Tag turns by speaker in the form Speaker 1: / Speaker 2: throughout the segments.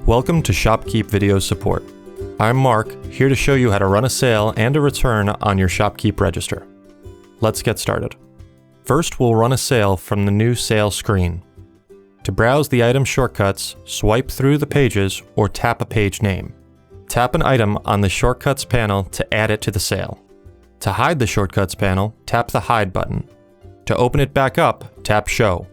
Speaker 1: Welcome to ShopKeep Video Support. I'm Mark, here to show you how to run a sale and a return on your ShopKeep Register. Let's get started. First, we'll run a sale from the new sale screen. To browse the item shortcuts, swipe through the pages or tap a page name. Tap an item on the Shortcuts panel to add it to the sale. To hide the Shortcuts panel, tap the Hide button. To open it back up, tap Show.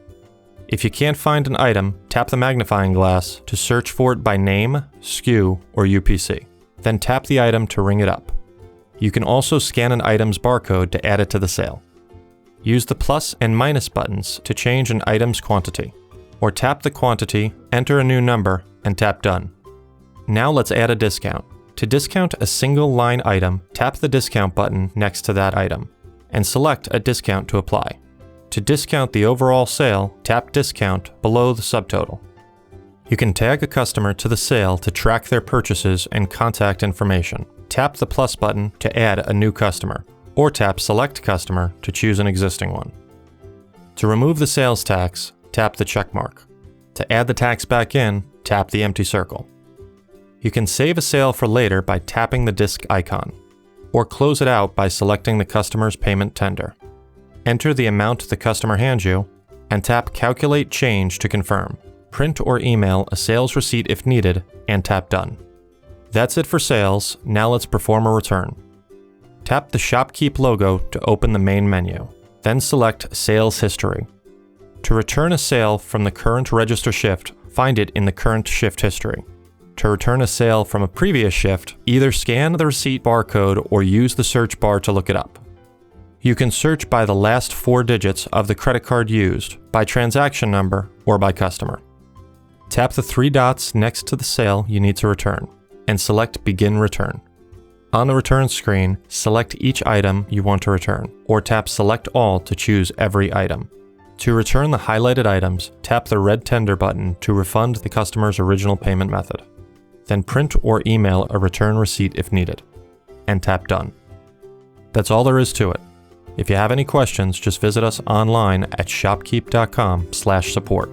Speaker 1: If you can't find an item, tap the magnifying glass to search for it by name, SKU, or UPC. Then tap the item to ring it up. You can also scan an item's barcode to add it to the sale. Use the plus and minus buttons to change an item's quantity. Or tap the quantity, enter a new number, and tap Done. Now let's add a discount. To discount a single line item, tap the discount button next to that item, and select a discount to apply. To discount the overall sale, tap Discount below the subtotal. You can tag a customer to the sale to track their purchases and contact information. Tap the plus button to add a new customer, or tap Select Customer to choose an existing one. To remove the sales tax, tap the check mark. To add the tax back in, tap the empty circle. You can save a sale for later by tapping the disc icon, or close it out by selecting the customer's payment tender. Enter the amount the customer hands you, and tap Calculate Change to confirm. Print or email a sales receipt if needed, and tap Done. That's it for sales. Now let's perform a return. Tap the ShopKeep logo to open the main menu, then select Sales History. To return a sale from the current register shift, find it in the current shift history. To return a sale from a previous shift, either scan the receipt barcode or use the search bar to look it up. You can search by the last 4 digits of the credit card used, by transaction number, or by customer. Tap the 3 dots next to the sale you need to return, and select Begin Return. On the return screen, select each item you want to return, or tap Select All to choose every item. To return the highlighted items, tap the red tender button to refund the customer's original payment method. Then print or email a return receipt if needed, and tap Done. That's all there is to it. If you have any questions, just visit us online at shopkeep.com/support.